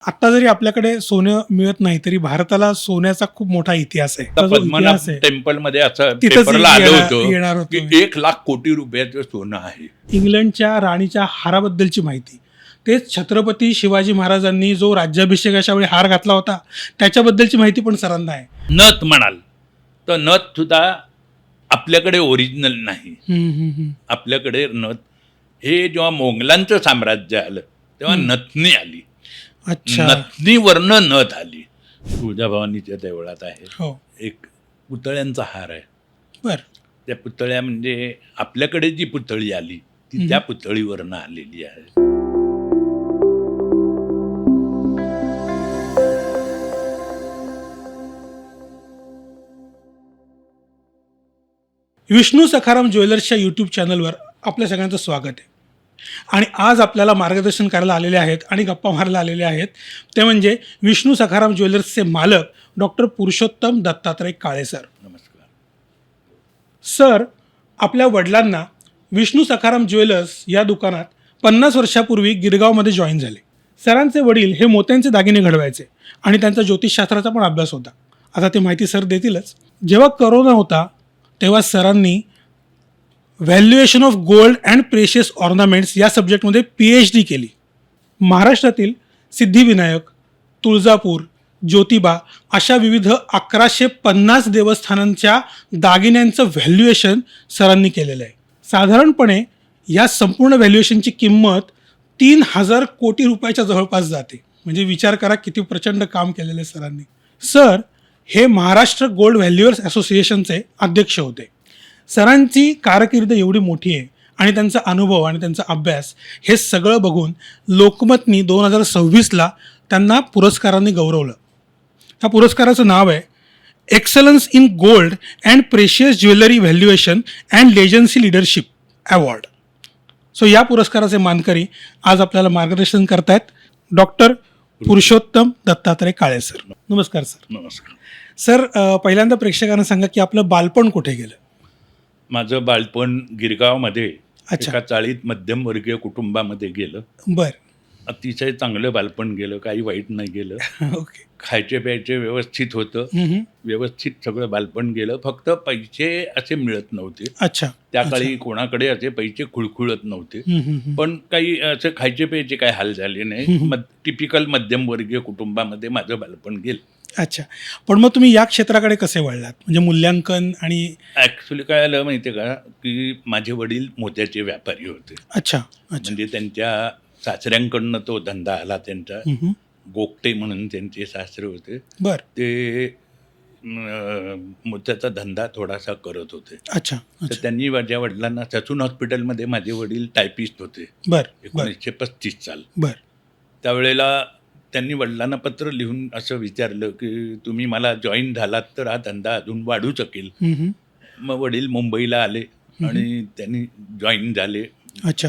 आता जरी आपल्याकडे सोनं मिळत नाही तरी भारताला सोन्याचा खूप मोठा इतिहास आहे. आता तो जो पद्मनाभ इतिहास आहे, टेम्पल मध्ये असं तिथंच पेपरला आलं येणार होतं होतो. की 1,00,000 कोटी रुपयाचं सोनं आहे. इंग्लंडच्या राणीच्या हाराबद्दलची माहिती, तेच छत्रपती शिवाजी महाराजांनी जो राज्याभिषेकाच्या वेळी हार घातला होता त्याच्याबद्दलची माहिती पण सरांना आहे. नथ म्हणाल तर नथ सुद्धा आपल्याकडे ओरिजिनल नाही. आपल्याकडे नथ हे जेव्हा मोगलांचं साम्राज्य आलं तेव्हा नथनी आली. अच्छा. नथनीवरनं नथ आली. तुळजाभवानीच्या देवळात आहे हो. एक पुतळ्यांचा हार आहे. बर. त्या पुतळ्या म्हणजे आपल्याकडे जी पुतळी आली ती त्या पुतळीवरनं आलेली आहे. विष्णू सखाराम ज्वेलर्सच्या यूट्यूब चॅनलवर आपल्या सगळ्यांचं स्वागत आहे. आणि आज आपल्याला मार्गदर्शन करायला आलेले आहेत आणि गप्पा मारायला आलेले आहेत ते म्हणजे विष्णू सखाराम ज्वेलर्सचे मालक डॉक्टर पुरुषोत्तम दत्तात्रय काळे सर. नमस्कार. सर, आपल्या वडिलांना विष्णू सखाराम ज्वेलर्स या दुकानात 50 वर्षापूर्वी गिरगावमध्ये जॉईन झाले. सरांचे वडील हे मोत्यांचे दागिने घडवायचे आणि त्यांचा ज्योतिषशास्त्राचा पण अभ्यास होता. आता ते माहिती सर देतीलच. जेव्हा करोना होता तेव्हा सरांनी valuation of gold and precious ornaments या सब्जेक्टमध्ये PhD केली. महाराष्ट्रातील सिद्धिविनायक, तुळजापूर, ज्योतिबा अशा विविध 1150 देवस्थानांच्या दागिन्यांचं व्हॅल्युएशन सरांनी केलेलं आहे. साधारणपणे या संपूर्ण व्हॅल्युएशनची किंमत 3,000 कोटी रुपयाच्या जवळपास जाते. म्हणजे विचार करा किती प्रचंड काम केलेलं आहे सरांनी. सर हे महाराष्ट्र गोल्ड व्हॅल्युअर्स असोसिएशनचे अध्यक्ष होते. सरांची कारकीर्द एवढी मोठी आहे आणि त्यांचा अनुभव आणि त्यांचा अभ्यास हे सगळं बघून लोकमतनी 2026ला त्यांना पुरस्कारांनी गौरवलं. ह्या पुरस्काराचं नाव आहे excellence in gold and precious jewellery valuation and legacy leadership award. So या पुरस्काराचे मानकरी आज आपल्याला मार्गदर्शन करतायत डॉक्टर पुरुषोत्तम दत्तात्रय काळे सर. नमस्कार सर. नमस्कार. सर, पहिल्यांदा प्रेक्षकांना सांगा की आपलं बालपण कुठे गेलं? माझं बालपण गिरगावमध्ये अच्छा. एका चाळीत मध्यमवर्गीय कुटुंबामध्ये गेलं. बर. अतिशय चांगलं बालपण गेलं, काही वाईट नाही गेलं. ओके. खायचे प्यायचे व्यवस्थित होतं, व्यवस्थित सगळं बालपण गेलं. फक्त पैसे असे मिळत नव्हते. अच्छा. त्या काळी कोणाकडे असे पैसे खुळखुळत नव्हते. पण काही असे खायचे प्यायचे काही हाल झाले नाही. टिपिकल मध्यमवर्गीय कुटुंबामध्ये माझं बालपण गेलं. अच्छा. पण मग तुम्ही या क्षेत्राकडे कसे वळलात? म्हणजे मूल्यांकन आणि ॲक्च्युली काय आलं माहिती आहे का, की माझे वडील मोत्याचे व्यापारी होते. अच्छा. अच्छा. म्हणजे त्यांच्या सासऱ्यांकडनं तो धंदा आला त्यांचा. गोगटे म्हणून त्यांचे सासरे होते. बर. ते मोत्याचा धंदा थोडासा करत होते. अच्छा. तर अच्छा. त्यांनी माझ्या वडिलांना ससून हॉस्पिटलमध्ये माझे वडील टायपिस्ट होते. बर. बर. 1935 साल. बर. त्यावेळेला त्यांनी वडिलांना पत्र लिहून असं विचारलं की तुम्ही मला जॉईन झालात तर हा धंदा अजून वाढू शकेल. मग वडील मुंबईला आले आणि त्यांनी जॉईन झाले. अच्छा.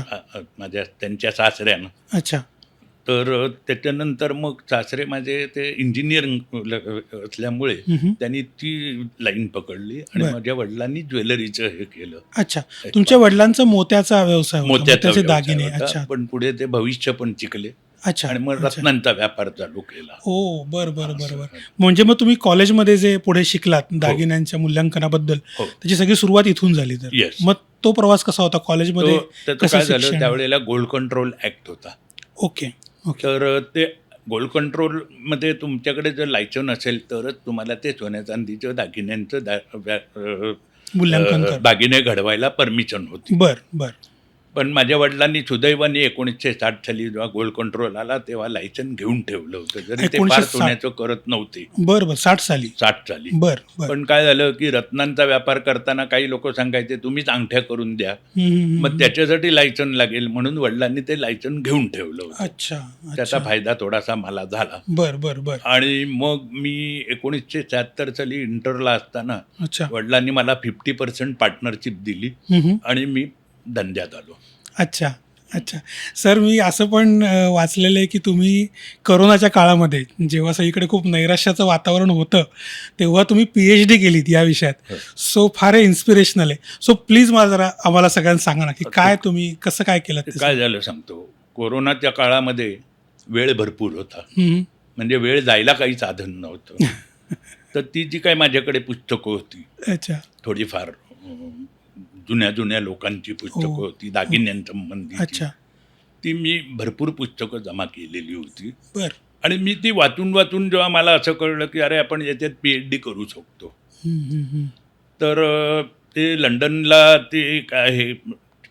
त्यांच्या सासऱ्यानं. अच्छा. तर त्याच्यानंतर मग सासरे माझे ते इंजिनियर असल्यामुळे त्यांनी ती लाईन पकडली आणि माझ्या वडिलांनी ज्वेलरीचं हे केलं. अच्छा. तुमच्या वडिलांचा मोत्याचा व्यवसाय होता, मोत्याचा मोत्याचे व्यवसाय दागिने. होता. अच्छा. पण पुढे ते भविष्य पण शिकले अच्छा. आणि मग अच्छा. रत्नांचा व्यापार चालू केला. ओ, बर बर बर बर. म्हणजे मग तुम्ही कॉलेजमध्ये जे पुढे शिकलात दागिन्यांच्या मूल्यांकनाबद्दल, हो. त्याची सगळी सुरुवात इथून झाली. तर Yes. मग तो प्रवास कसा होता कॉलेजमध्ये? त्याचं काय झालं, त्यावेळेला गोल्ड कंट्रोल ऍक्ट होता. ओके. ओके. तर ते गोल्ड कंट्रोलमध्ये तुमच्याकडे जर लायसन असेल तरच तुम्हाला ते सोन्या चांदीचं दागिन्यांचं मूल्यांकन कर. दागिने घडवायला परमिशन होती. बर बर. पण माझ्या वडिलांनी सुदैवाने 1960 साली जेव्हा गोल्ड कंट्रोल आला तेव्हा लायसन घेऊन ठेवलं होतं. जरी ते फार 1960. सोन्याचं करत नव्हते. बर बर. 60 साली. 60 साली. बर बर. पण काय झालं की रत्नांचा व्यापार करताना काही लोक सांगायचे तुम्हीच अंगठ्या करून द्या, मग त्याच्यासाठी लायसन लागेल म्हणून वडिलांनी ते लायसन घेऊन ठेवलं होतं. अच्छा. त्याचा फायदा थोडासा मला झाला. बर बर बर. आणि मग मी 1976 साली इंटरला असताना अच्छा. वडिलांनी मला 50% पार्टनरशिप दिली आणि मी धंद्यात आलो. अच्छा. अच्छा. सर, मी असं पण वाचलेलं आहे की तुम्ही करोनाच्या काळामध्ये जेव्हा सगळीकडे खूप नैराश्याचं वातावरण होतं तेव्हा तुम्ही PhD केलीत या विषयात. सो फार इन्स्पिरेशनल आहे. सो प्लीज मला जरा आम्हाला सगळ्यांना सांगा ना की काय तुम्ही कसं काय केलं? काय झालं सांगतो. कोरोनाच्या काळामध्ये वेळ भरपूर होता, हम्म. म्हणजे वेळ जायला काही साधन नव्हतं. तर ती जी काही माझ्याकडे पुस्तकं होती, अच्छा. थोडीफार जुन्या जुन्या लोकांची पुस्तकं हो. होती, दागिन्यांसंबंधीची, अच्छा. ती मी भरपूर पुस्तकं जमा केलेली होती. बर. आणि मी ती वाचून वाचून जेव्हा मला असं कळलं की अरे आपण याच्यात PhD करू शकतो, तर ते लंडनला ते एक आहे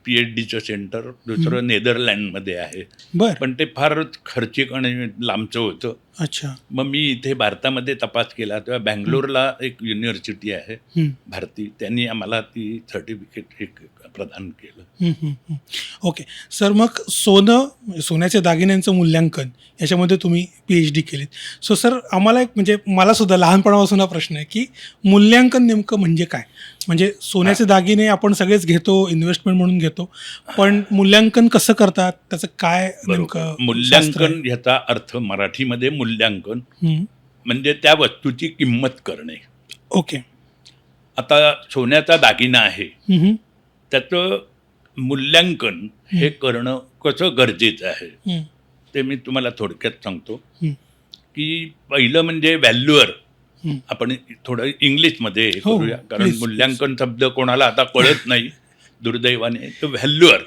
PhDचं सेंटर, दुसरं नेदरलँडमध्ये आहे, बर. पण ते फारच खर्चिक आणि लांबचं होतं. अच्छा. मग मी इथे भारतामध्ये तपास केला तेव्हा बँगलोरला एक युनिव्हर्सिटी आहे भारती, त्यांनी आम्हाला ती सर्टिफिकेट एक प्रदान केलं. ओके सर, मग सोन्याच्या दागिन्यांचं मूल्यांकन याच्यामध्ये तुम्ही PhD केलीत. सो सर, आम्हाला एक म्हणजे मला सुद्धा लहानपणापासून हा प्रश्न आहे की मूल्यांकन नेमकं म्हणजे काय? म्हणजे सोन्याचे दागिने आपण सगळेच घेतो, इन्व्हेस्टमेंट म्हणून घेतो, पण मूल्यांकन कसं करतात, त्याचं काय नेमकं शास्त्र आहे? मूल्यांकन ह्याचा अर्थ मराठीमध्ये मूल्यांकन म्हणजे त्या वस्तूची किंमत करणे. ओके. आता सोन्याचा दागिना आहे, त्याचं मूल्यांकन हे करणं कसं गरजेचं आहे ते मी तुम्हाला थोडक्यात सांगतो. की पहिलं म्हणजे व्हॅल्युअर. आपण थोडं इंग्लिशमध्ये हे हो, करूया, कारण प्लीज, मूल्यांकन शब्द कोणाला आता कळत नाही दुर्दैवाने. तर व्हॅल्युअर.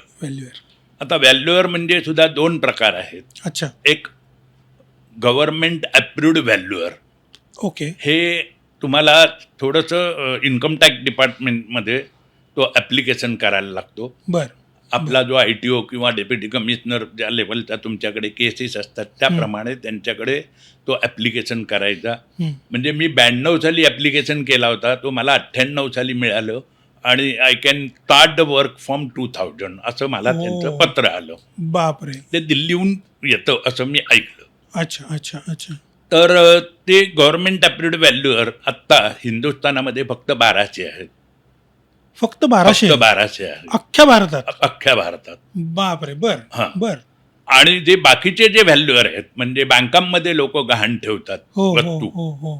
आता व्हॅल्युअर म्हणजे सुद्धा 2 प्रकार आहेत. अच्छा. एक गव्हर्नमेंट अप्रूव्ड व्हॅल्युअर. ओके. हे तुम्हाला थोडंसं इन्कम टॅक्स डिपार्टमेंटमध्ये तो ॲप्लिकेशन करायला लागतो. बर. आपला जो ITO किंवा डेप्युटी कमिशनर ज्या लेवलचा तुमच्याकडे केसेस असतात त्याप्रमाणे त्यांच्याकडे तो ॲप्लिकेशन करायचा. म्हणजे मी 92 साली ॲप्लिकेशन केला होता, तो मला 98 साली मिळालं आणि I can start the work from 2000 असं मला त्यांचं पत्र आलं. बापरे. ते दिल्लीहून येतं असं मी ऐकलं. अच्छा अच्छा अच्छा. तर ते गव्हर्नमेंट अप्रूव्ड व्हॅल्युअर आत्ता हिंदुस्थानामध्ये फक्त 1200 आहेत. फक्त 1200? 1200 आहे अख्ख्या भारतात? अख्ख्या भारतात. बापरे. बर. हां. बर. आणि जे बाकीचे जे व्हॅल्युअर आहेत, म्हणजे बँकांमध्ये लोक गहाण ठेवतात हो हो वस्तू, हो हो.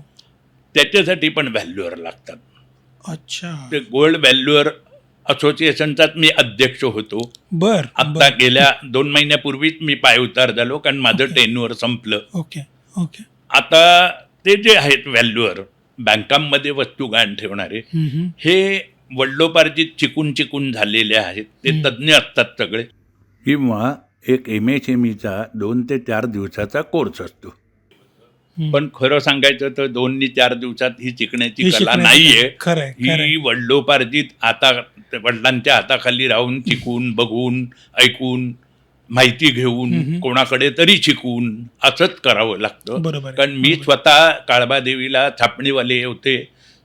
त्याच्यासाठी पण व्हॅल्युअर लागतात. अच्छा. ते गोल्ड व्हॅल्युअर असोसिएशनचाच मी अध्यक्ष होतो. बर. आता गेल्या 2 महिन्यापूर्वीच मी पायउतार झालो, कारण माझं टेन्युअर संपलं. Okay okay. आता ते जे आहेत व्हॅल्युअर, बँकांमध्ये वस्तू गहाण ठेवणारे, हे वडिलोपार्जित चिकून झालेले आहेत. ते तज्ज्ञ असतात सगळे, किंवा एक MSMEचा 2 ते 4 दिवसाचा कोर्स असतो. पण खरं सांगायचं तर 2 ते 4 दिवसात ही शिकण्याची कला नाहीये. ही वडिलोपार्जित, आता वडिलांच्या हाताखाली राहून शिकून, बघून, ऐकून, माहिती घेऊन, कोणाकडे तरी शिकून असंच करावं लागतं. कारण मी स्वतः काळबादेवीला छापणीवाले होते,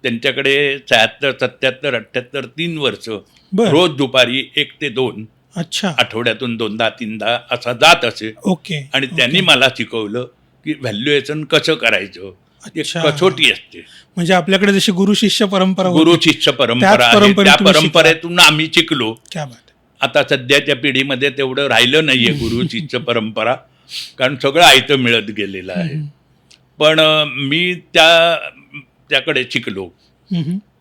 त्यांच्याकडे 76, 77, 78, 3 वर्ष रोज दुपारी 1 ते 2, आठवड्यातून 2दा 3दा असा जात असे. ओके. आणि त्यांनी मला शिकवलं की व्हॅल्युएशन कसं करायचं. कसोटी असते. म्हणजे आपल्याकडे जशी गुरु शिष्य परंपरा आहे, त्या परंपरेतून आम्ही शिकलो. क्या बात. आता सध्याच्या पिढीमध्ये तेवढं राहिलं नाहीये गुरु शिष्य परंपरा, कारण सगळं आयतं मिळत गेलेलं आहे. पण मी त्याकडे शिकलो.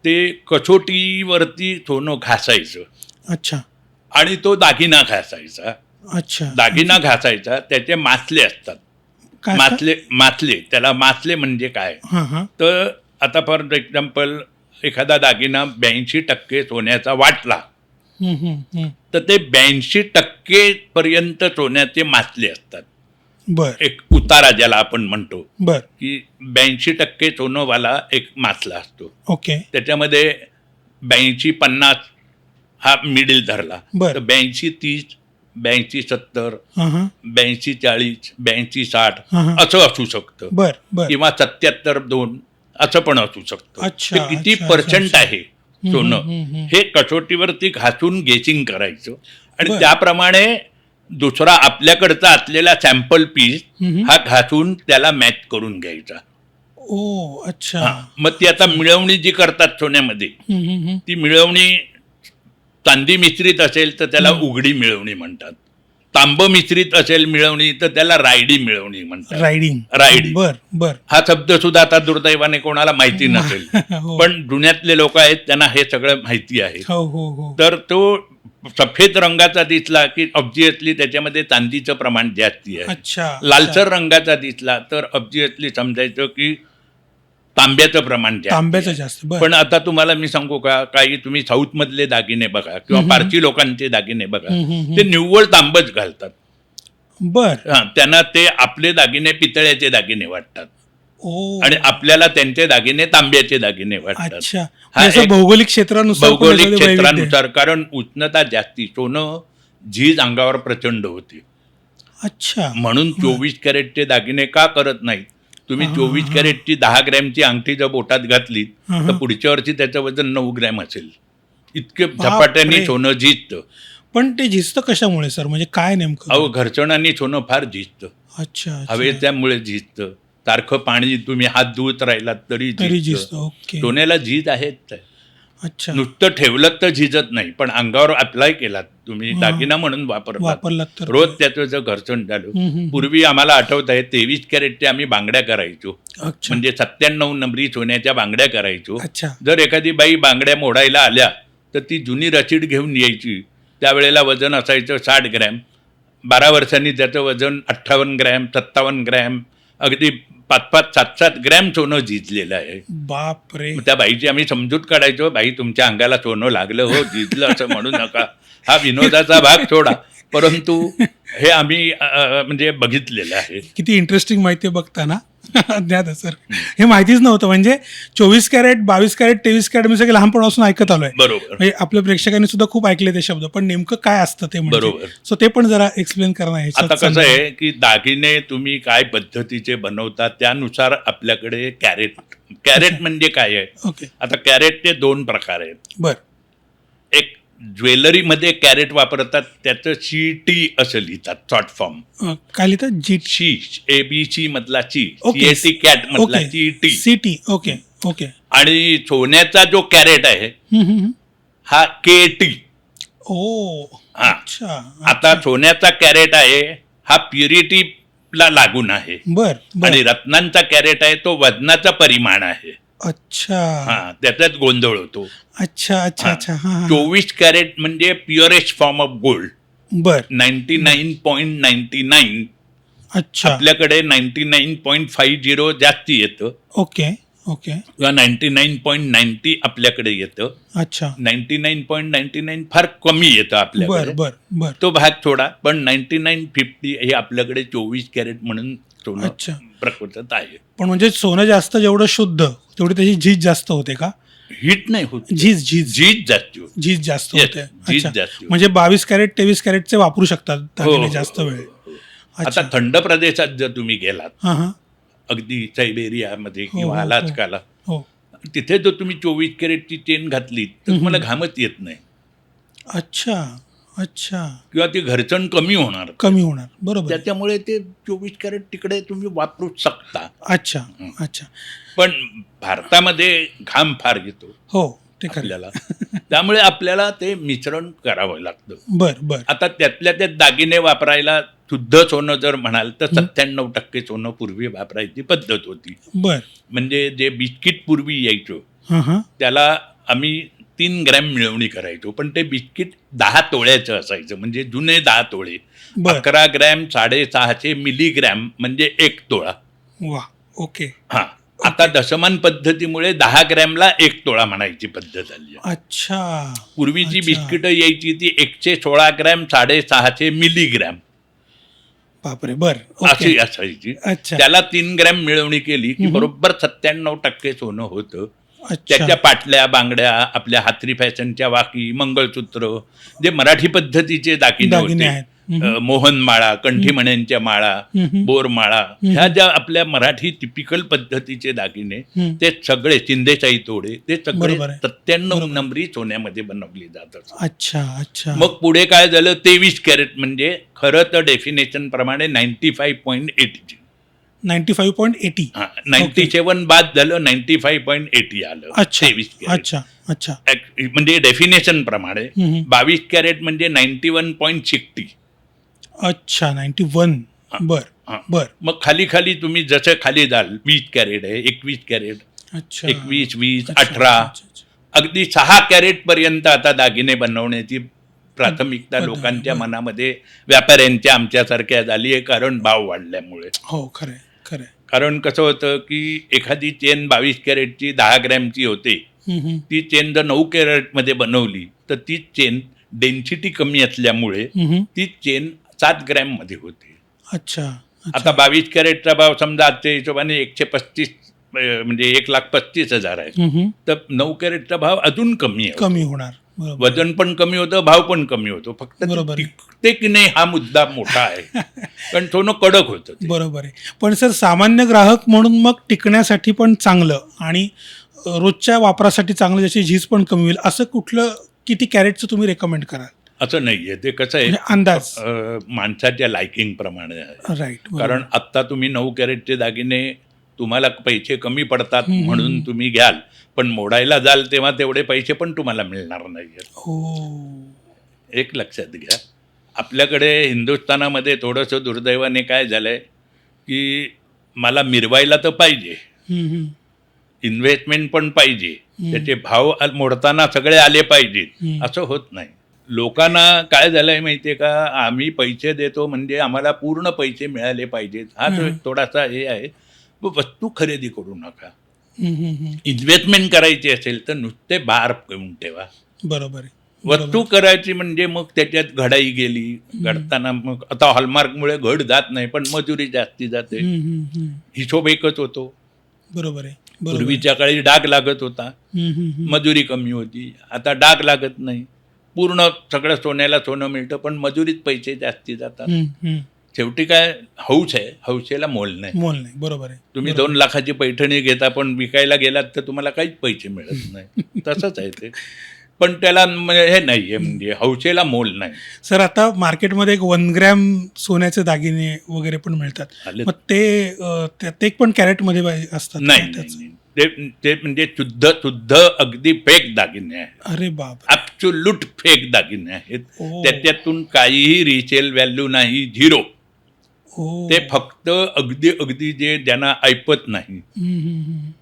ते कसोटीवरती सोनं घासायचं. अच्छा. आणि तो दागिना घासायचा. अच्छा. दागिना घासायचा, त्याचे मासले असतात. मासले त्याला मासले म्हणजे काय, तर आता फॉर एक्झाम्पल एखादा दागिना 82% सोन्याचा वाटला, तर ते 82% पर्यंत सोन्याचे मासले असतात. एक उतारा ज्याला आपण म्हणतो, की 82% सोनंवाला एक मासला असतो. ओके. त्याच्यामध्ये 82-50 हा मिडिल धरला, तर 82-30, 82-70, 82-40, 82-60 असं असू शकतं, किंवा 77-2 असं पण असू शकतं. किती पर्सेंट आहे सोनं हे कसोटीवरती घासून गेसिंग करायचं. आणि त्याप्रमाणे दुसरा आपल्याकडचा असलेला सॅम्पल पीस हा घासून त्याला मॅच करून घ्यायचा. ओ अच्छा. मग ती आता मिळवणी जी करतात सोन्यामध्ये, ती मिळवणी चांदी मिश्रित असेल तर त्याला उघडी मिळवणी म्हणतात. तांब मिश्रित असेल मिळवणी तर त्याला रायडी मिळवणी म्हणतात. रायडी. हा शब्द सुद्धा आता दुर्दैवाने कोणाला माहिती नसेल, पण जुन्यातले लोक आहेत त्यांना हे सगळं माहिती आहे. तर तो सफेद रंगाचा दिसला की ऑब्व्हियसली त्याच्यामध्ये चांदीचं प्रमाण जास्ती आहे. अच्छा लालसर रंगाचा दिसला तर ऑब्व्हियसली समजायचं की तांब्याचं प्रमाण जास्त तांब्याचं आहे. जास्त बर पण आता तुम्हाला मी सांगू का, काही तुम्ही साऊथ मधले दागिने बघा किंवा पारसी लोकांचे दागिने बघा, ते निव्वळ तांबच घालतात. बर त्यांना ते आपले दागिने पितळ्याचे दागिने वाटतात ओ आणि आपल्याला त्यांचे दागिने तांब्याचे दागिने वाटतात. अच्छा हा म्हणजे असं एक भौगोलिक क्षेत्रानुसार पण भौगोलिक याच्यामध्ये वैविध्य आहे. क्षेत्रानुसार, कारण उष्णता जास्ती, सोनं झीज अंगावर प्रचंड होती. अच्छा म्हणून 24 कॅरेटचे दागिने का करत नाहीत? तुम्ही 24 कॅरेटची 10 ग्रॅमची अंगठी जर बोटात घातली तर पुढच्या वर्षी त्याचं वजन 9 ग्रॅम असेल. इतके झपाट्याने सोनं झिजतं. पण ते झिजतं कशामुळे सर, म्हणजे काय नेमकं? अहो, घर्षणाने सोनं फार झिजतं. अच्छा अच्छा. हवेच्यामुळे झिजतं. सारखं पाणी तुम्ही हात धुवत राहिलात तरी तरी झिजतं. झिजतं ओके. सोन्याला झीज आहेत. अच्छा नुसतं ठेवलं तर झिजत नाही, पण अंगावर अप्लाय केलात तुम्ही, दागिना म्हणून वापरलात, वापरलात तर रोज त्याचं जर घर्षण झालं. पूर्वी आम्हाला आठवत आहे 23 कॅरेटच्या आम्ही बांगड्या करायचो, अच्छा म्हणजे 97 नंबरी सोन्याच्या बांगड्या करायचो. अच्छा जर एखादी बाई बांगड्या मोडायला आल्या तर ती जुनी रसीद घेऊन यायची. त्यावेळेला वजन असायचं 60 ग्रॅम. 12 वर्षांनी त्याचं वजन 58 ग्रॅम, 57 ग्रॅम, अगदी 5-5, 7-7 ग्रॅम सोनं झिजलेलं आहे. बाप रे. मग त्या बाईची आम्ही समजूत काढायचो, बाई तुमच्या अंगाला सोनं लागलं हो, झिजलं असं म्हणू नका. हा विनोदाचा भाग सोडा, परंतु हे आम्ही म्हणजे बघितलेलं आहे. किती इंटरेस्टिंग माहिती आहे बघताना. ज्ञात सर, हे माहितीच नव्हतं. म्हणजे 24 कॅरेट, 22 कॅरेट, 23 कॅरेट मी सगळे लहानपणापासून ऐकत आलोय. बरोबर म्हणजे आपल्या प्रेक्षकांनी सुद्धा खूप ऐकले ते शब्द, पण नेमकं काय असतं ते म्हणजे. बरोबर. सो ते पण जरा एक्सप्लेन करा ना. आता कसं आहे की दागिने तुम्ही काय पद्धतीचे बनवता त्यानुसार आपल्याकडे कॅरेट म्हणजे काय आहे. ओके आता कॅरेटचे 2 प्रकार आहेत. बर एक ज्वेलरीमध्ये कॅरेट वापरतात, त्याचं CT असं लिहितात, शॉर्ट फॉर्म. काय लिहितात? ची, ABC मधला ची, ओके. CAT कॅट मधला CT. CT okay okay. आणि सोन्याचा जो कॅरेट आहे हा KT. ओ हा. अच्छा. आता सोन्याचा कॅरेट आहे हा प्युरिटीला लागून आहे, बर बर आणि रत्नांचा कॅरेट आहे तो वजनाचा परिमाण आहे. अच्छा हा, त्याच्यात गोंधळ होतो. अच्छा अच्छा अच्छा. हा 24 कॅरेट म्हणजे प्युरेस्ट फॉर्म ऑफ गोल्ड, बर 99.99. अच्छा आपल्याकडे 99.50 जास्ती येतं ओके ओके. किंवा 99.90 आपल्याकडे येतं. अच्छा 99.99 फार कमी येतं बर आपल्याकडे. बर बर. तो भाग थोडा, पण 99.50 हे आपल्याकडे 24 कॅरेट म्हणून सोनं अच्छा. प्रकृतीत आहे. पण म्हणजे सोनं जास्त जेवढं शुद्ध तेवढी त्याची झीज जास्त होते का? हिट नाही होत, झीज झीज झीज जास्ती होते. झीज जास्त Yes, होते. झीज अच्छा जास्ती होते. म्हणजे 22 कॅरेट 23 कॅरेटचे वापरू शकतात हो, दागिने हो, जास्त हो, वेळ. हो. अच्छा. आता थंड प्रदेशात जर तुम्ही गेलात, हा हा अगदी सायबेरियामध्ये हो, किंवा हो, अलास्काला, हो. तिथे जर तुम्ही 24 कॅरेटची चेन घातली तर तुम्हाला घामच येत नाही अच्छा अच्छा. किंवा ती घर्षण कमी होणार. कमी होणार बरोबर. त्याच्यामुळे ते 24 कॅरेट तिकडे तुम्ही वापरू शकता. अच्छा अच्छा. पण भारतामध्ये घाम फार येतो हो ते खरं. आपल्याला, त्यामुळे आपल्याला ते मिश्रण करावं लागतं. बर बर आता त्यातल्या त्यात दागिने वापरायला शुद्ध सोनं जर म्हणाल तर 97% सोनं पूर्वी वापरायची पद्धत होती. बर. म्हणजे जे बिस्किट पूर्वी यायचं हा हा त्याला आम्ही 3 ग्रॅम मिळवणी करायचो, पण ते बिस्किट 10 तोळ्याचं असायचं, म्हणजे जुने 10 तोळे. बर. 11 ग्रॅम 650 मिलीग्रॅम म्हणजे 1 तोळा. वा ओके. हा, आता दशमान पद्धतीमुळे 10 ग्रॅमला 1 तोळा म्हणायची पद्धत आली आहे. अच्छा. पूर्वीची अच्छा. बिस्किटं यायची ती 116 ग्रॅम 650 मिलीग्रॅम बापरे. बर अशी ओके. असायची. अच्छा त्याला 3 ग्रॅम मिळवणी केली की बरोबर 97% सोनं होतं. अच्छा. त्याच्या पाटल्या, बांगड्या, आपल्या हातरी फॅशनच्या वाकी, मंगळसूत्र, जे मराठी पद्धतीचे दागिने दागिने होते, आहेत. मोहनमाळा, कंठीमण्यांच्या माळा, बोरमाळा, ह्या ज्या आपल्या मराठी टिपिकल पद्धतीचे दागिने, ते सगळे चिंदेशाही तोडे, ते सगळे बरोबर आहे. 97 नंबरी सोन्यामध्ये बनवली जातात. अच्छा अच्छा. मग पुढे काय झालं, 23 कॅरेट म्हणजे खरं तर डेफिनेशन प्रमाणे 95.80. 95.80. 97 बाद झालं, 95.80 आलं. अच्छा 23 कॅरेट अच्छा अच्छा. म्हणजे डेफिनेशन प्रमाणे. 22 कॅरेट म्हणजे 91.60. अच्छा 91. बर हा. बर. मग खाली खाली तुम्ही जसं खाली जाल, 20 कॅरेट आहे, 21 कॅरेट, अच्छा 21, 20, अच्छा, 18, अच्छा, अच्छा. अगदी 6 कॅरेट पर्यंत आता दागिने बनवण्याची प्राथमिकता लोकांच्या मनामध्ये व्यापाऱ्यांच्या आमच्यासारख्या झाली आहे, कारण भाव वाढल्यामुळे. हो, खरंय खरंय. कारण कसं होतं की एखादी चेन 22 कॅरेटची 10 ग्रॅमची होते, ती चेन जर 9 कॅरेटमध्ये बनवली तर ती चेन डेन्सिटी कमी असल्यामुळे ती चेन 7 ग्रॅममध्ये होते. अच्छा. आता 22 कॅरेटचा भाव समजा आजच्या हिशोबाने 135 म्हणजे 1,35,000 आहे, तर 9 कॅरेटचा भाव अजून कमी होणार. बरोबर. वजन पण कमी होतं, भाव पण कमी होतो. फक्त बरोबर आहे. टिकते की नाही हा मुद्दा मोठा आहे. पण सोनं कडक होतं ते. बरोबर आहे. पण सर, सामान्य ग्राहक म्हणून मग टिकण्यासाठी पण चांगलं आणि रोजच्या वापरासाठी चांगलं, ज्याची झीज पण कमी होईल, असं कुठलं किती कॅरेटचं तुम्ही रेकमेंड कराल? असं नाहीये, ते कसं आहे अंदाज. माणसाच्या लायकिंग प्रमाणे आहे. राईट. कारण आत्ता तुम्ही 9 कॅरेटचे दागिने तुम्हाला पैसे कमी पडतात म्हणून तुम्ही घ्याल, पण मोडायला जाल तेव्हा तेवढे पैसे पण तुम्हाला मिळणार नाहीत. हो. एक लक्षात घ्या, आपल्याकडे हिंदुस्थानामध्ये थोडंसं दुर्दैवाने काय झालंय की मला मिरवायला तर पाहिजे, इन्व्हेस्टमेंट पण पाहिजे, त्याचे भाव मोडताना सगळे आले पाहिजेत, असं होत नाही. लोकांना काय झालंय माहितीये का, आम्ही पैसे देतो म्हणजे आम्हाला पूर्ण पैसे मिळाले पाहिजेत, हा तो एक थोडासा हे आहे. वस्तू खरेदी करू नका. इन्व्हेस्टमेंट करायची असेल तर नुसते भार घेऊन ठेवा. बरोबर आहे. वस्तू करायची म्हणजे मग त्याच्यात घडाई गेली, घडताना मग आता हॉलमार्कमुळे घड जात नाही, पण मजुरी जास्ती जाते, हिशोब एकच होतो. बरोबर आहे. पूर्वीच्या काळी डाग लागत होता, मजुरी कमी होती. आता डाग लागत नाही, पूर्ण सगळं सोन्याला सोनं मिळतं, पण मजुरीत पैसे जास्ती जातात. शेवटी काय हौस आहे, हौसेला मोल नाही. बरोबर आहे. तुम्ही 2 लाखाची पैठणी घेता पण विकायला गेलात तर तुम्हाला काहीच पैसे मिळत नाही. तसंच आहे ते. पण त्याला हे नाहीये, म्हणजे हौसेला मोल नाही. सर, आता मार्केटमध्ये एक 1 ग्रॅम सोन्याचे दागिने वगैरे पण मिळतात, मग ते पण कॅरेटमध्ये असतात? नाही, ते म्हणजे शुद्ध अगदी फेक दागिने आहेत. अरे बाप. ॲब्सोल्यूट फेक दागिने आहेत. त्याच्यातून काहीही रिसेल व्हॅल्यू नाही, 0. ते फक्त अगदी जे ज्यांना ऐपत नाही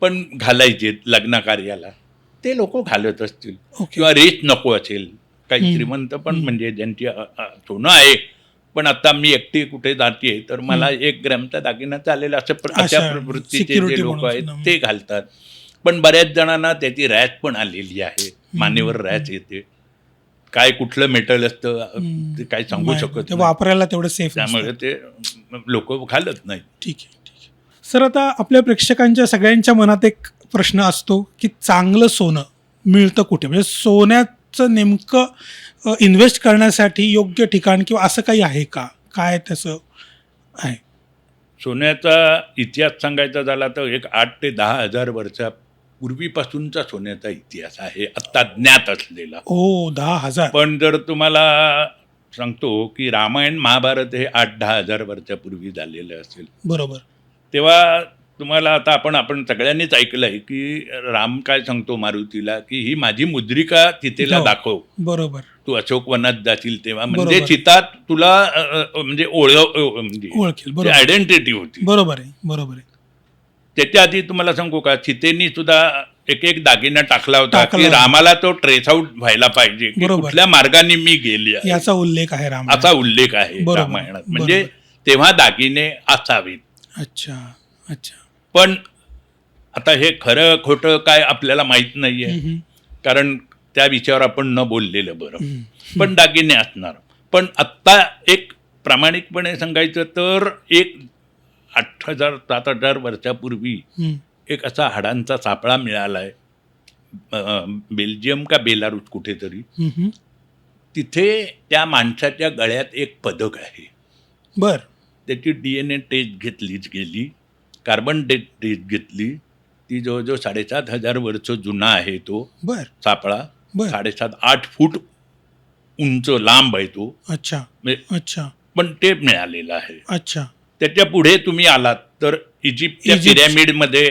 पण घालायचे लग्न कार्याला, ते लोक घालत असतील, किंवा रेट नको असेल, काही श्रीमंत पण म्हणजे ज्यांची सोनं आहे पण आता मी एकटी कुठे जाते तर मला 1 ग्रॅमचा दागिना चालेल असं अशा प्रवृत्तीचे जे लोक आहेत ते घालतात. पण बऱ्याच जणांना त्याची रॅश पण आलेली आहे, मानेवर रॅश येते. काय कुठलं मेटल असतं ते काय सांगू शकत नाही, वापरायला तेवढं सेफ, त्यामुळे ते लोक घालत नाही. ठीक आहे. सर, आता आपल्या प्रेक्षकांच्या सगळ्यांच्या मनात एक प्रश्न असतो की चांगलं सोनं मिळतं कुठे, म्हणजे सोन्याचं नेमकं इन्व्हेस्ट करण्यासाठी योग्य ठिकाण किंवा असं काही आहे का, काय त्याचं आहे? सोन्याचा इतिहास सांगायचा झाला तर एक 8 ते 10 हजार वर्षा पूर्वीपासूनचा सोन्याचा इतिहास आहे आत्ता ज्ञात असलेला. 10,000. पण जर तुम्हाला सांगतो की रामायण महाभारत हे 8-10 हजार वर्षापूर्वी झालेलं असेल. बरोबर. तेव्हा तुम्हाला आता आपण सगळ्यांनीच ऐकलंय की राम काय सांगतो मारुतीला की ही माझी मुद्रिका सीतेला दाखव. बरोबर. तू अशोक वनात जाशील तेव्हा, म्हणजे सीता तुला म्हणजे ओळखेल, आयडेंटिटी होती. बरोबर आहे. त्याच्या आधी तुम्हाला सांगू का, सीतेनी सुद्धा एक दागिना टाकला होता की रामाला तो ट्रेस आउट व्हायला पाहिजे की कुठल्या मार्गाने मी गेली आहे, याचा उल्लेख आहे असा उल्लेख आहे रामायणात. म्हणजे तेव्हा दागिने असावेत. अच्छा. पण आता हे खरं खोटं काय आपल्याला माहित नाहीये, कारण त्या विषयावर आपण न बोललेलं बरं. पण दागिने असणार. पण आत्ता एक प्रामाणिकपणे सांगायचं तर एक 8,000-7,000 वर्षापूर्वी एक असा हाडांचा सापळा मिळालाय, बेल्जियम का बेलारूस कुठेतरी. तिथे त्या माणसाच्या गळ्यात एक पदक आहे. बर. त्याची DNA टेस्ट घेतलीच गेली, कार्बन टेस्ट घेतली. ती जवळजवळ 7,500 वर्ष जुना आहे तो सापळा. 7.5-8 फूट उंच लांब आहे तो. अच्छा. पण ते मिळालेलं आहे. अच्छा. त्याच्या पुढे तुम्ही आलात तर इजिप्तच्या पिरॅमिडमध्ये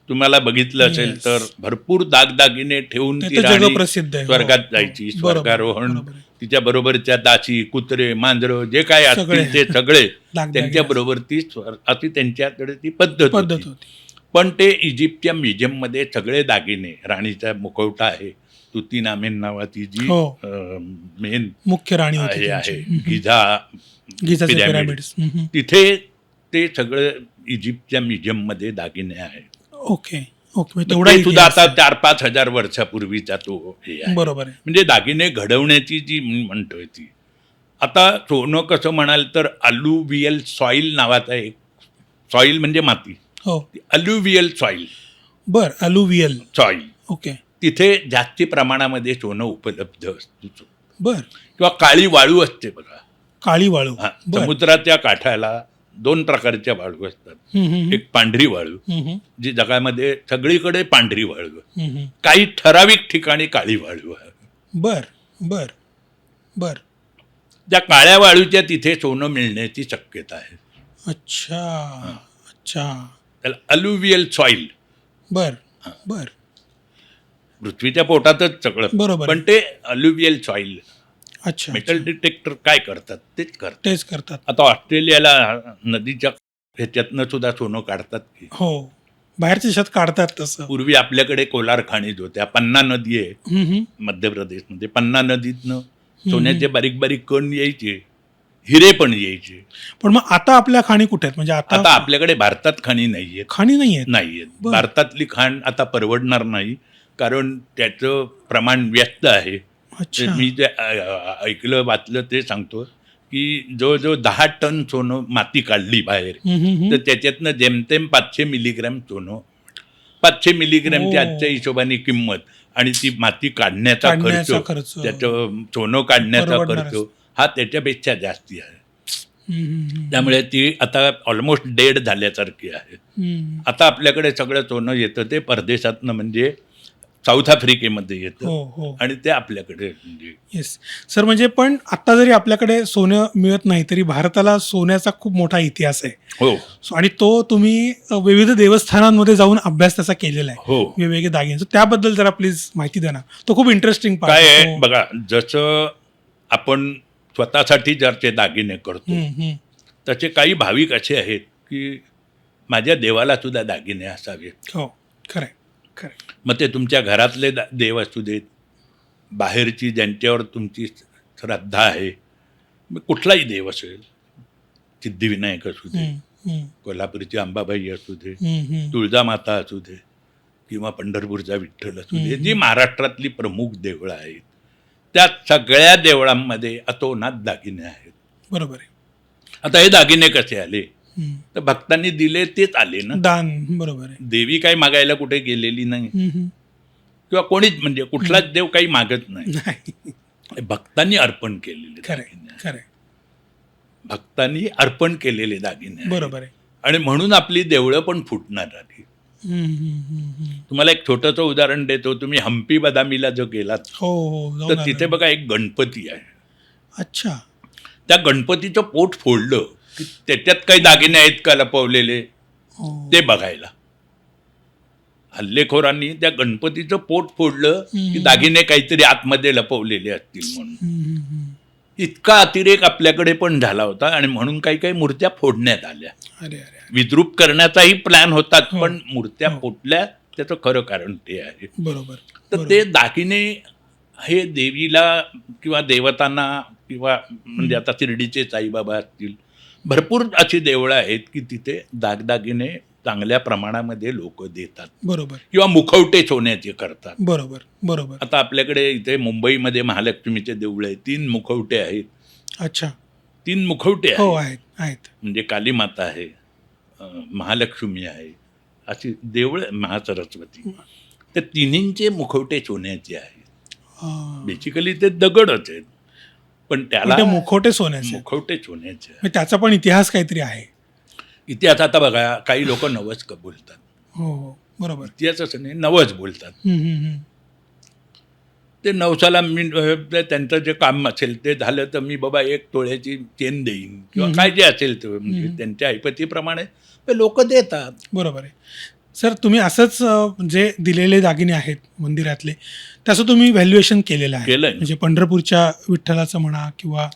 तुम्हाला बघितलं असेल तर भरपूर दागदागिने ठेवून ती राणी स्वर्गात जायची, स्वर्गारोहण. तिच्या बरोबरच्या दासी, कुत्रे, मांजरं जे काय असतील ते सगळे त्यांच्या बरोबर ती अशी त्यांच्याकडे ती पद्धत होती. पण ते इजिप्तच्या म्युझियममध्ये सगळे दागिने, राणीचा मुखवटा आहे, स्तुतीनामेन नावाची जी हो. मेन मुख्य राणी होती आहे त्यांची. आहे गिझाचे गिझाचे पिरॅमिड. पिरॅमिड्स. तिथे ते सगळं इजिप्तच्या म्युझियममध्ये दागिने आहेत. ओके ओके म्हणजे तेवढा ते सुद्धा इतिहास आता आहे. 4-5 हजार वर्षापूर्वीचा तो हे आहे. बरोबर आहे. म्हणजे दागिने घडवण्याची जी मी म्हणतोय ती. आता सोनं कसं म्हणाल तर अल्युवियल सॉईल नावाचा एक सॉईल म्हणजे माती. हो अल्युवियल सॉईल बर अलुवियल. सॉईल ओके तिथे जास्ती प्रमाणामध्ये सोनं उपलब्ध असतं बर किंवा काळी वाळू असते बघा. काळी वाळू. हा, बर. समुद्राच्या काठाला 2 प्रकारच्या वाळू असतात. एक पांढरी वाळू जी जगामध्ये सगळीकडे पांढरी वाळू, काही ठराविक ठिकाणी काळी वाळू आहे. बर बर बर. त्या काळ्या वाळूच्या तिथे सोनं मिळण्याची शक्यता आहे. अच्छा अच्छा. त्याला अल्युवियल सॉईल. बर बर. पृथ्वीच्या पोटातच सगळं, बरोबर पण ते अल्युवियल सॉईल. अच्छा मेटल डिटेक्टर काय करतात तेच करतात. तेच करतात. आता ऑस्ट्रेलियाला नदीच्या ह्याच्यातनं सुद्धा सोनं काढतात की. हो बाहेरच्या देशात काढतात तसं. पूर्वी आपल्याकडे कोलार खाणीत होत्या. पन्ना नदी आहे मध्य प्रदेशमध्ये. पन्ना नदीतनं सोन्याचे बारीक बारीक कण यायचे, हिरे पण यायचे. पण मग आता आपल्या खाणी कुठे आहेत म्हणजे आता आता आपल्याकडे भारतात खाणी नाहीयेत. खाणी नाही आहेत. नाहीयेत. बरं. भारतातली खाण आता परवडणार नाही, कारण त्याचं प्रमाण व्यस्त आहे. अच्छा मी जे ऐकलं वाचलं ते सांगतो की जवळजवळ 10 टन सोनं माती काढली बाहेर, तर त्याच्यातनं जेमतेम 500 मिलीग्रॅम सोनं. 500 मिलीग्रॅमची ओ. आजच्या हिशोबाने किंमत आणि ती माती काढण्याचा काढण्याचा खर्च, खर्च. त्याचं सोनं काढण्याचा परवडणार खर्च हा त्याच्यापेक्षा जास्ती आहे. हम्म. त्यामुळे ती आता ऑलमोस्ट डेड झाल्यासारखी आहे. आता आपल्याकडे सगळं सोनं येतं ते परदेशातनं, म्हणजे साऊथ आफ्रिकेमध्ये येतं हो हो आणि ते आपल्याकडे म्हणजे येस सर. म्हणजे पण आता जरी आपल्याकडे सोनं मिळत नाही तरी भारताला सोन्याचा खूप मोठा इतिहास आहे. हो आणि तो तुम्ही विविध देवस्थानांमध्ये जाऊन अभ्यास त्याचा केलेला आहे. हो. वेगवेगळे दागिने. So त्याबद्दल जरा प्लीज माहिती द्या ना. तो खूप इंटरेस्टिंग काय आहे बघा, जसं आपण स्वतःसाठी जरचे दागिने करतो तसे काही भाविक असे आहेत की माझ्या देवाला सुद्धा दागिने असावेत. हो खरंय खरंय. मग ते तुमच्या घरातले देव असू देत, बाहेरची ज्यांच्यावर तुमची श्रद्धा आहे, मग कुठलाही देव असेल, सिद्धिविनायक असू दे, कोल्हापूरची अंबाबाई असू दे, तुळजामाता असू दे, किंवा पंढरपूरचा विठ्ठल असू दे, जी महाराष्ट्रातली प्रमुख देवळं आहेत, त्या सगळ्या देवळांमध्ये अतोनात दागिने आहेत. बरोबर आहे. आता हे दागिने कसे आले तर भक्तांनी दिले तेच आले ना. दान. बरोबर आहे. देवी काही मागायला कुठे गेलेली नाही, किंवा कोणीच म्हणजे कुठलाच देव काही मागत नाही. नाही भक्तांनी अर्पण केलेले खरंय दागिने आहेत. खरंय. भक्तांनी अर्पण केलेले दागिने आहेत. बरोबर आहे. आणि म्हणून आपली देवळं पण फुटणार आली. तुम्हाला एक छोटंसं उदाहरण देतो. तुम्ही हम्पी बदामीला जो गेलात हो हो जाऊन तर आलो. तिथे बघा एक गणपती आहे. अच्छा. त्या गणपतीचं पोट फोडलं की त्याच्यात काही दागिने आहेत का लपवलेले हो. ते बघायला. हल्लेखोरांनी त्या गणपतीचं पोट फोडलं की दागिने काहीतरी आतमध्ये लपवलेले असतील म्हणून. इतका अतिरेक आपल्याकडे पण झाला होता आणि म्हणून काही काही मूर्त्या फोडण्यात आल्या. अरे अरे. विद्रूप करण्याचाही प्लॅन होता, हो. पण मूर्त्या हो. फोडल्या. त्याचं खरं कारण ते आहे. बरोबर. तर ते दागिने हे देवीला किंवा देवतांना किंवा म्हणजे आता शिर्डीचे साईबाबा असतील, भरपूर अशी देवळं आहेत की तिथे दागदागिने चांगल्या प्रमाणामध्ये लोक देतात. बरोबर. किंवा मुखवटे सोन्याचे करतात. बरोबर बरोबर. आता आपल्याकडे इथे मुंबईमध्ये महालक्ष्मीचे देऊळ आहे. 3 मुखवटे आहेत. अच्छा. 3 मुखवटे हो आहेत. आहेत आहेत. म्हणजे कालीमाता आहे, महालक्ष्मी आहे, अशी देवळ, महासरस्वती. त्या तिन्हींचे मुखवटे सोन्याचे आहेत. बेसिकली ते दगडच आहेत, पण त्याला पण ते मुखवटे सोन्याचे. मुखवटे सोन्याचे आहेत. म्हणजे त्याचा पण इतिहास काहीतरी आहे. इतिहास आता बघा, काही लोक नवस बोलतात. हो हो बरोबर. इतिहास असं नाही, नवस बोलतात. ते नवसाला मी त्यांचं जे काम असेल ते झालं तर मी बाबा 1 तोळ्याची चेन देईन किंवा काय जे असेल ते म्हणजे त्यांच्या ऐपतीप्रमाणे लोक देतात. बरोबर आहे. सर तुम्ही असंच जे दिलेले दागिने आहेत मंदिरातले त्याचं तुम्ही व्हॅल्युएशन केलेलं आहे. केलंय. म्हणजे पंढरपूरच्या विठ्ठलाचं म्हणा किंवा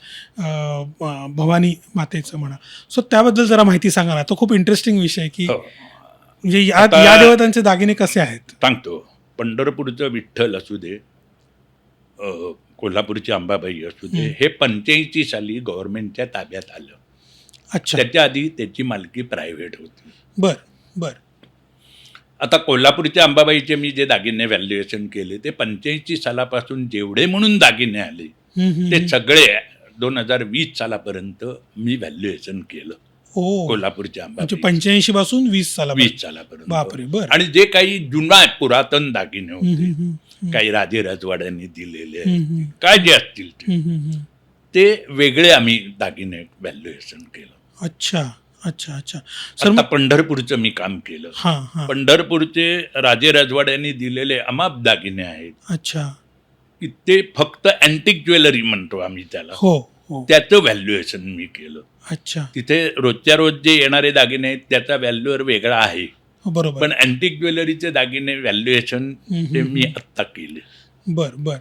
भवानी मातेचं म्हणा. सो त्याबद्दल जरा माहिती सांगा ना. तो खूप इंटरेस्टिंग विषय आहे की हो. म्हणजे आता- या देवतांचे दागिने कसे आहेत. सांगतो. पंढरपूरचं विठ्ठल असू दे कोल्हापूरची अंबाबाई असू दे, हे 85 साली गव्हर्नमेंटच्या ताब्यात आलं. अच्छा. त्याच्या आधी त्याची मालकी प्रायव्हेट होती. बर बर. आता कोल्हापूरच्या अंबाबाईचे मी जे दागिने व्हॅल्युएशन केले ते 85 सालापासून जेवढे म्हणून दागिने आले ते सगळे 2020 सालापर्यंत मी व्हॅल्युएशन केलं ओ, कोल्हापूरच्या म्हणजे अंबाबाई 85 पासून 20 20 सालापर्यंत. बापरे. बर. आणि जे काही जुना पुरातन दागिने होते, काही राजे राजवाड्यांनी दिलेले आहेत, काय जे असतील ते वेगळे आम्ही दागिने व्हॅल्युएशन केलं. अच्छा अच्छा अच्छा. सर आता पंढरपूरचं मी काम केलं. हां हां. पंढरपूरचे राजे राजवाड्यांनी दिलेले अमाप दागिने आहेत अच्छा. की ते फक्त अँटिक ज्वेलरी म्हणतो आम्ही त्याला, हो हो. त्याचं व्हॅल्युएशन मी केलं. अच्छा. तिथे रोजच्या रोज जे येणारे दागिने आहेत त्याचा व्हॅल्युअर वेगळा आहे, बरोबर. पण अँटिक ज्वेलरीचे दागिने व्हॅल्युएशन ते मी आत्ता केले. बर बर.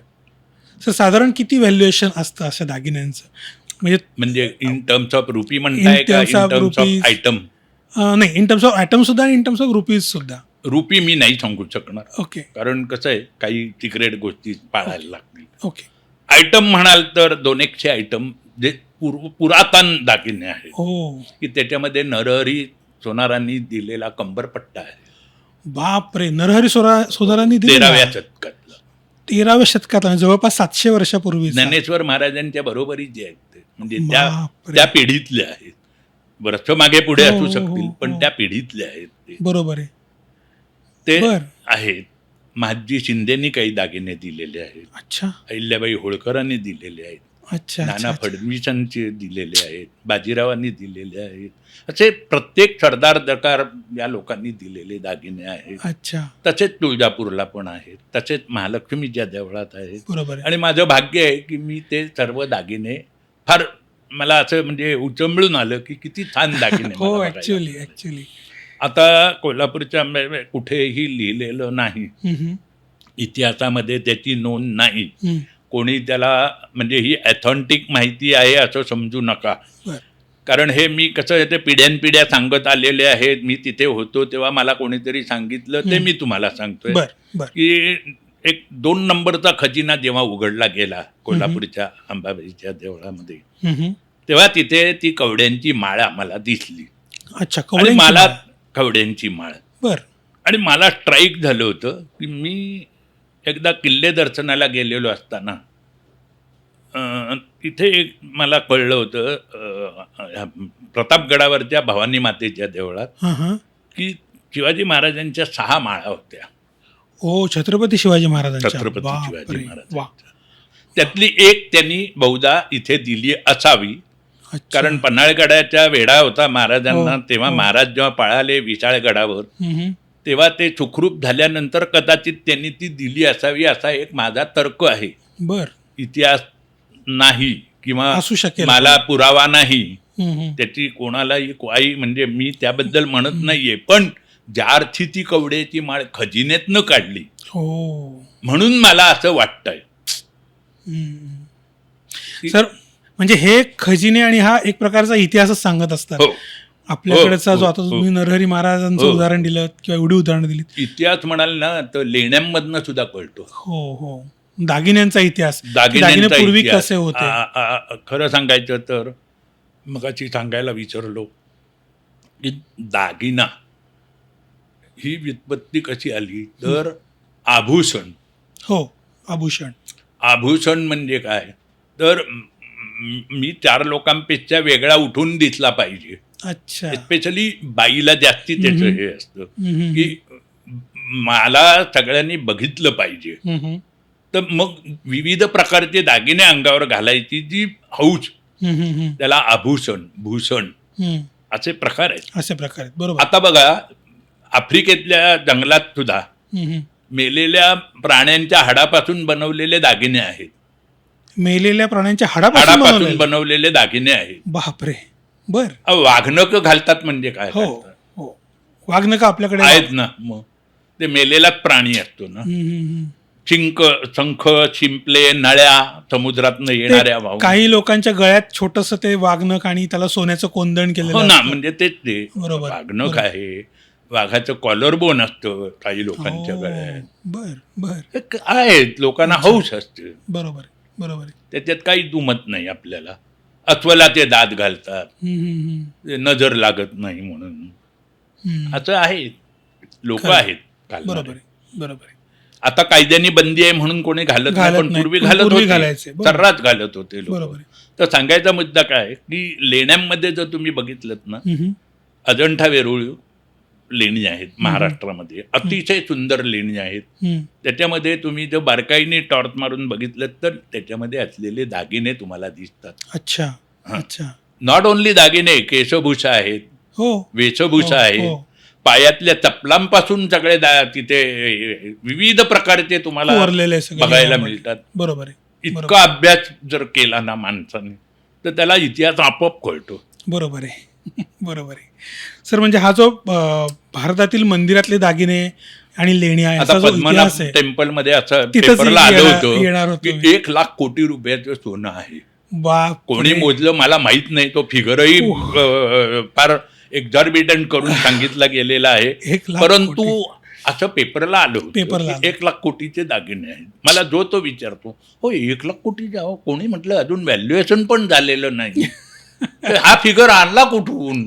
सर साधारण किती व्हॅल्युएशन असतं अशा दागिन्यांचं? म्हणजे इन टर्म्स ऑफ रुपी म्हणताय का in terms of terms of rupees? Item? नाही, इन टर्म्स ऑफ आयटम सुद्धा आणि इन टर्म्स ऑफ रुपीज सुद्धा. रुपी मी नाही सांगू शकणार, ओके कारण कसं आहे काही सिक्रेट गोष्टी पाळायला लागतील. ओके. आयटम म्हणाल तर 200 आयटम जे पुरातन दागिने आहेत हो. की त्याच्यामध्ये नरहरी सोनारांनी दिलेला कंबरपट्टा आहे, बापरे. नरहरी सोनारांनी दिलेला? 13व्या शतकातला, 13व्या शतकात म्हणजे जवळपास 700 वर्षापूर्वी. ज्ञानेश्वर महाराजांच्या बरोबरी जे आहेत ते म्हणजे बापरे. त्या पिढीतले आहेत. वर्ष मागे पुढे हो, असू हो, शकतील हो, पण हो. त्या पिढीतले आहेत ते. बरोबर आहे. ते बर. आहेत. महादजी शिंदेनी काही दागिने दिलेले आहेत, अच्छा अहिल्याबाई होळकरांनी दिलेले आहेत, अच्छा. नाना अच्छा. फडणवीसांचे दिलेले आहेत, बाजीरावांनी दिलेले आहेत, असे प्रत्येक सरदार दरकार या लोकांनी दिलेले दागिने आहेत. अच्छा. तसेच तुळजापूरला पण आहेत, तसेच महालक्ष्मीच्या देवळात आहेत. बरोबर आहे. आणि माझं भाग्य आहे की मी ते सर्व दागिने फार मला असं म्हणजे उचंबळून आलं की किती छान दागिने हो, मला बघायला ऍक्च्युअली मिळतात. ऍक्च्युअली. आता कोल्हापूरच्या कुठेही लिहिलेलं नाही, हम्म, इतिहासामध्ये त्याची नोंद नाही, हम्म. कोणी त्याला म्हणजे ही ऑथेंटिक माहिती आहे असं समजू नका. बर. कारण हे मी कसं आहे ते पिढ्यानपिढ्या सांगत आलेले आहेत. मी तिथे होतो तेव्हा मला कोणीतरी सांगितलं ते मी तुम्हाला सांगतोय बर बर. की एक 2 नंबरचा खजिना जेव्हा उघडला गेला कोल्हापूरच्या अंबाबाईच्या देवळामध्ये, हम्म. तेव्हा तिथे ती कवड्यांची माळ आम्हाला दिसली. अच्छा. आणि कवड्यांची मला माळ. कवड्यांची माळ. बर. आणि मला स्ट्राईक झालं होतं की मी एकदा किल्ले दर्शनाला गेलेलो असताना तिथे एक मला कळलं होतं प्रतापगडावरच्या भवानी मातेच्या देवळात हां हां. की शिवाजी महाराजांच्या 6 माळा होत्या. ओ, छत्रपती शिवाजी महाराजांच्या. छत्रपती बापरे. शिवाजी वा. महाराजांच्या त्यातली एक त्यांनी बहुधा इथे दिली असावी, अच्छा. कारण पन्हाळगडाच्या वेढा होता महाराजांना. हो, तेव्हा हो. महाराज जेव्हा पळाले विशाळगडावर हम्म. तेव्हा ते सुखरूप झाल्यानंतर कदाचित त्यांनी ती दिली असावी असा एक माझा तर्क आहे. बर. इतिहास नाही किंवा असू शकेल. मला पुरावा नाही हम्म. त्याची कोणालाही काही म्हणजे मी त्याबद्दल म्हणत नाहीये, पण ज्या अर्थी ती कवड्याची माळ खजिनेतनं काढली हो. म्हणून मला असं वाटतंय. सर म्हणजे हे खजिने आणि हा एक प्रकारचा इतिहासच सांगत असतात. हो, आपल्याकडचा जो हो, आता हो. तुम्ही नरहरी महाराजांचं हो. उदाहरण दिलं किंवा एवढी उदाहरणं दिलीत. इतिहास म्हणाल ना तर लेण्यांमधनं सुद्धा कळतो. हो हो. दागिन्यांचा इतिहास. की दागिने दागिन्यांचा पूर्वी इतिहास. कसे होते. खरं सांगायचं तर मगाशी सांगायला विसरलो की दागिना ही व्युत्पत्ती कशी आली तर आभूषण. हो. आभूषण. आभूषण म्हणजे काय तर मी 4 लोकांपेक्षा वेगळा उठून दिसला पाहिजे. अच्छा. एस्पेशली बाईला जास्ती त्याचं हे असतं की मला सगळ्यांनी बघितलं पाहिजे. तर मग विविध प्रकारचे दागिने अंगावर घालायची जी हौस त्याला आभूषण भूषण असे प्रकार आहेत. असे प्रकार आहेत. बरोबर. आता बघा आफ्रिकेतल्या जंगलात सुद्धा मेलेल्या प्राण्यांच्या हाडापासून बनवलेले दागिने आहेत. मेलेल्या प्राण्यांच्या हाडापासून हाडापासून बनवलेले? बनवलेले दागिने आहेत. बापरे. बर. वाघनक घालतात म्हणजे काय हो घालतात? हो. वाघनख आपल्याकडे आहेत ना. मग ते मेलेलाच प्राणी असतो ना. शंख शिंपले नळ्या समुद्रातनं येणाऱ्या वाहून. काही लोकांच्या गळ्यात छोटस ते वाघनख आणि त्याला सोन्याचं कोंदण केलेलं हो ना, असतं. म्हणजे तेच ते बरोबर. वाघनख बरोबर. आहे. वाघाचं कॉलर बोन असतं काही लोकांच्या हो. गळ्यात. बर बर हे आहेत, लोकांना हौस असते, बरोबर आहे, बरोबर आहे. त्याच्यात काही दुमत नाही आपल्याला. अस्वला ते दात घालतात, ते नजर लागत नाही म्हणून, असं आहे. लोक खरं. आहेत घालणारे. बरोबर आहे, बरोबर आहे. आता कायद्याने बंदी आहे म्हणून कोणी घालत नाही, घालत पण नाही. पूर्वी पण घालत पूर्वी होते, घालायचे. बरोबर. सर्रास घालत होते लोक. बरोबर आहे. तर सांगायचा मुद्दा काय की लेण्यांमध्ये जर तुम्ही बघितलं ना, अजंठा वेरूळ लेणी आहेत महाराष्ट्रामध्ये, अतिशय सुंदर लेणी आहेत. त्याच्यामध्ये तुम्ही जर बारकाईने टॉर्च मारून बघितलं तर त्याच्यामध्ये असलेले दागिने तुम्हाला दिसतात. अच्छा हां. अच्छा. नॉट ओन्ली दागिने, केशभूषा आहेत, हो वेशभूषा हो, आहे, हो. पायातल्या चपलांपासून सगळे तिथे विविध प्रकारचे तुम्हाला कोरलेले सगळे बघायला नियम. मिळतात. बरोबर आहे, इतका अभ्यास जर केला ना माणसाने तर त्याला इतिहास आपोआप कळतो. बरोबर आहे. बरोबर आहे सर. म्हणजे हा जो भारतातील मंदिरातले दागिने आणि लेणी आहे, आता असा जो इतिहास पद्मनाभ आहे, टेम्पल मध्ये असं तिथंच पेपरला आलं येणार होतं होतो की 1,00,000 कोटी रुपयाचं सोनं आहे. बाप कोणी रे. मोजलं मला माहित नाही, तो फिगरही फार एक्झॉर्बिटंट करून सांगितला गेलेला आहे, 1,00,000 परंतु कोटी. असं पेपरला आलं पेपरला होतं आलं. 1,00,000 कोटीचे दागिने आहेत. मला जो तो विचारतो, हो 1,00,000 कोटी जावं, कोणी म्हटलं अजून व्हॅल्युएशन पण झालेलं नाही. तर हा फिगर आणला कुठून,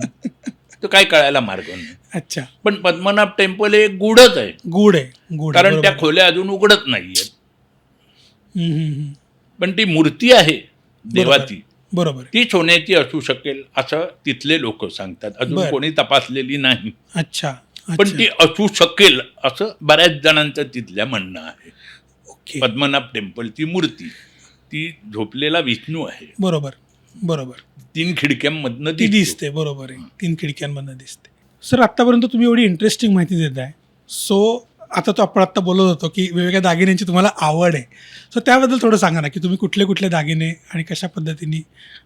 तर काय कळायला मार्ग नाही. अच्छा. पण पद्मनाभ टेम्पल हे गुढच आहे, गुड आहे, गुड आहे. कारण बरोबर त्या आहे. खोल्या अजून उघडत नाहीयेत. हम्म. पण ती मूर्ती आहे देवाची, बरोबर आहे. ती सोन्याची असू शकेल असं तिथले लोक सांगतात. अजून बरं. कोणी तपासलेली नाही, अच्छा पण अच्छा. ती असू शकेल असं बऱ्याच जणांचं तिथल्या म्हणणं आहे. ओके. पद्मनाभ टेम्पल ती मूर्ती, ती झोपलेला विष्णू आहे, बरोबर बरोबर. 3 खिडक्यांमधनं ती दिसतो. दिसते, बरोबर आहे. 3 खिडक्यांमधनं दिसते. सर आत्तापर्यंत तुम्ही एवढी इंटरेस्टिंग माहिती देत आहे, सो आता तो आपण आत्ता बोलत होतो की वेगवेगळ्या दागिन्यांची तुम्हाला आवड आहे, सो त्याबद्दल थोडं सांगा ना की तुम्ही कुठले कुठले दागिने आणि कशा पद्धतीने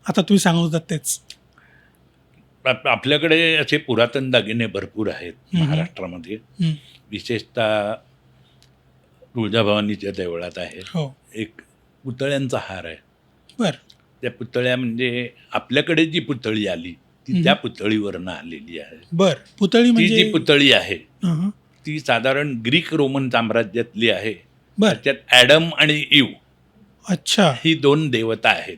आता तुम्ही सांगत होतात तेच. आपल्याकडे असे पुरातन दागिने भरपूर आहेत महाराष्ट्रामध्ये. हम्म. विशेषतः तुळजाभवानीच्या देवळात आहे हो. एक पुतळ्यांचा हार आहे. बर. त्या पुतळ्या म्हणजे आपल्याकडे जी पुतळी आली ती त्या पुतळीवरनं आलेली आहे. बर. पुतळी ती म्हणजे जी पुतळी आहे अहं. ती साधारण ग्रीक रोमन साम्राज्यातली आहे. बर. त्याच्यात ॲडम आणि इव अच्छा. ही 2 देवता आहेत.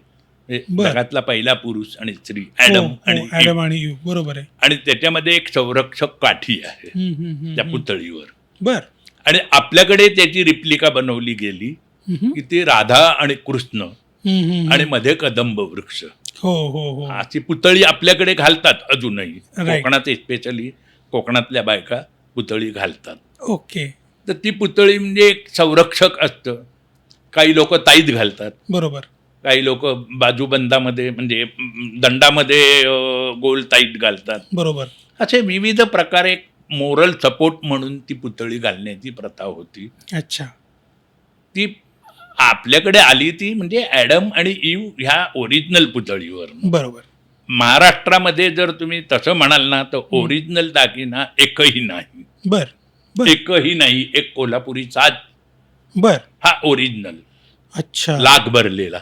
म्हणजे बर. जगातला पहिला पुरुष आणि स्त्री हो, ॲडम हो, आणि ॲडम ईव. आणि ईव. बरोबर आहे. आणि त्याच्यामध्ये एक संरक्षक काठी आहे त्या हम्म. पुतळीवर. बर. आणि आपल्याकडे त्याची रिप्लिका बनवली गेली की ते राधा आणि कृष्ण आणि मध्ये कदंब वृक्ष, हो हो हो. अशी पुतळी आपल्याकडे घालतात अजूनही. Right. कोकणात स्पेशली कोकणातल्या बायका पुतळी घालतात. ओके. तर ती पुतळी म्हणजे एक संरक्षक असतं. काही लोक ताईत घालतात, बरोबर. काही लोक बाजूबंदामध्ये म्हणजे दंडामध्ये गोल ताईत घालतात. बरोबर. असे विविध प्रकारे मोरल सपोर्ट म्हणून ती पुतळी घालण्याची प्रथा होती. अच्छा. ती आपल्याकडे आली ती म्हणजे ॲडम आणि इव ह्या ओरिजिनल पुतळीवर. बरोबर. महाराष्ट्रामध्ये जर तुम्ही तसं म्हणाल ना तर ओरिजिनल दागिना एकही नाही. बर बर एकही नाही. एक कोल्हापुरी साज बर. हा ओरिजिनल अच्छा लाख भरलेला.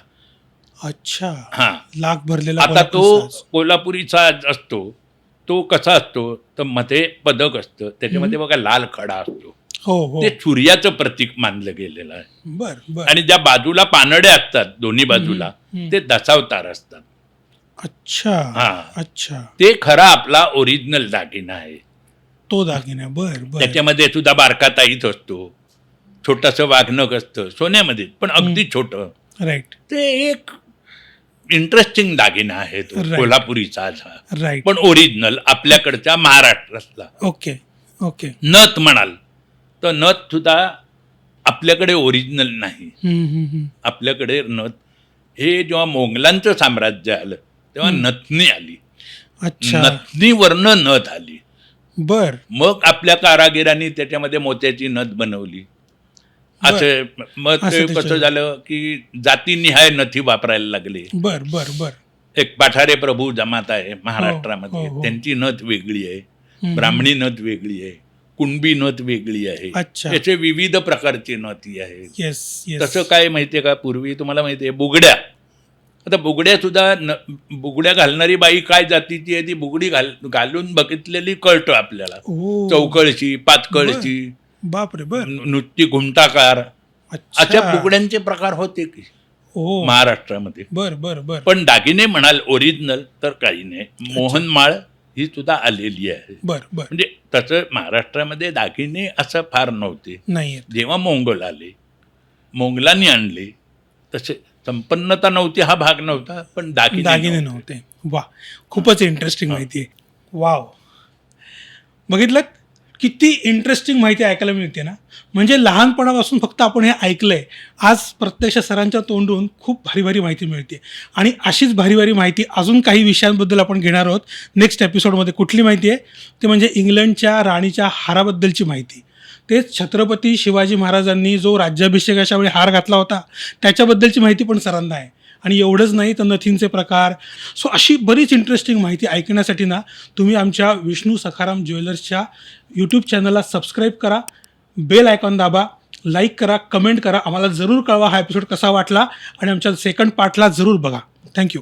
अच्छा. हा, लाख भरलेला आता तो कोल्हापुरी साज. कोल्हापुरी साज असतो तो कसा असतो तर मध्ये पदक असतं, त्याच्यामध्ये बघा लाल खडा असतो. हो हो. ते सूर्याचं प्रतीक मानलं गेलेलं आहे. बर बर. आणि ज्या बाजूला पानड्या असतात दोन्ही बाजूला ते दशावतार असतात. अच्छा हा. अच्छा. ते खरा आपला ओरिजिनल दागिना आहे. तो दागिना. बर बर. त्याच्यामध्ये सुद्धा बारका ताईत असतो, छोटंसं वाघनक असतं सोन्यामध्ये पण अगदी छोटं. राईट ते एक इंटरेस्टिंग दागिना आहे तो Right. कोल्हापुरी साज हा, राईट. पण ओरिजिनल आपल्याकडच्या महाराष्ट्रातला. Okay okay. नथ म्हणाल तर नथ सुद्धा आपल्याकडे ओरिजिनल नाही. आपल्याकडे नथ हे जेव्हा मोगलांचं साम्राज्य आलं तेव्हा नथनी आली. अच्छा. नथनीवरनं नथ आली. बर मग आपल्या कारागिरांनी त्याच्यामध्ये मोत्याची नथ बनवली. असं मग ते असं कसं त्याच्यात. झालं की जातीनिहाय नथी वापरायला लागले. बर बर बर. एक पठारे प्रभू जमात आहे महाराष्ट्रामध्ये, हो, हो. त्यांची नथ वेगळी आहे, ब्राह्मणी नथ वेगळी आहे, कुणबी नथ वेगळी आहे. अच्छा. याचे विविध प्रकारची नथी आहेत. Yes yes. तसं काय माहितीये का, पूर्वी तुम्हाला माहितीये बुगड्या आता बुगड्या घालणारी बाई काय जातीची आहे ती बुगडी घालून बघितलेली कळतं आपल्याला. ओ चौकळची, पातकळची, बापरे बर नुसती घुमटाकार, अच्छा अशा बुगड्यांचे प्रकार होते की ओ महाराष्ट्रामध्ये. बर बर बर पण दागिने म्हणाल ओरिजिनल तर काही नाही. मोहनमाळ ही सुद्धा आलेली आहे. बर बर म्हणजे तसं महाराष्ट्रामध्ये दागिने असं फार नव्हते. नाही जेव्हा मोंगल आले, मोंगलांनी आणले, तसे संपन्नता नव्हती हा भाग नव्हता, पण दागिने नव्हते. वा खूपच इंटरेस्टिंग माहिती आहे. वाव बघितलं किती इंटरेस्टिंग माहिती ऐकायला मिळते ना. म्हणजे लहानपणापासून फक्त आपण हे ऐकलंय, आज प्रत्यक्ष सरांच्या तोंडून खूप भारी भारी माहिती मिळते. आणि अशीच भारी भारी माहिती अजून काही विषयांबद्दल आपण घेणार आहोत नेक्स्ट एपिसोडमध्ये. कुठली माहिती आहे ते म्हणजे इंग्लंडच्या राणीच्या हाराबद्दलची माहिती. तेच छत्रपती शिवाजी महाराजांनी जो राज्याभिषेकाच्या वेळी हार घातला होता त्याच्याबद्दलची माहिती पण सरांना आहे. आणि एवढंच नाही तर नथींचे प्रकार. सो अशी बरीच इंटरेस्टिंग माहिती ऐकण्यासाठी ना तुम्ही आमच्या विष्णू सखाराम ज्वेलर्सच्या यूट्यूब चॅनलला सबस्क्राईब करा, बेल आयकॉन दाबा, लाईक करा, कमेंट करा. आम्हाला जरूर कळवा हा एपिसोड कसा वाटला आणि आमच्या सेकंड पार्टला जरूर बघा. थँक्यू.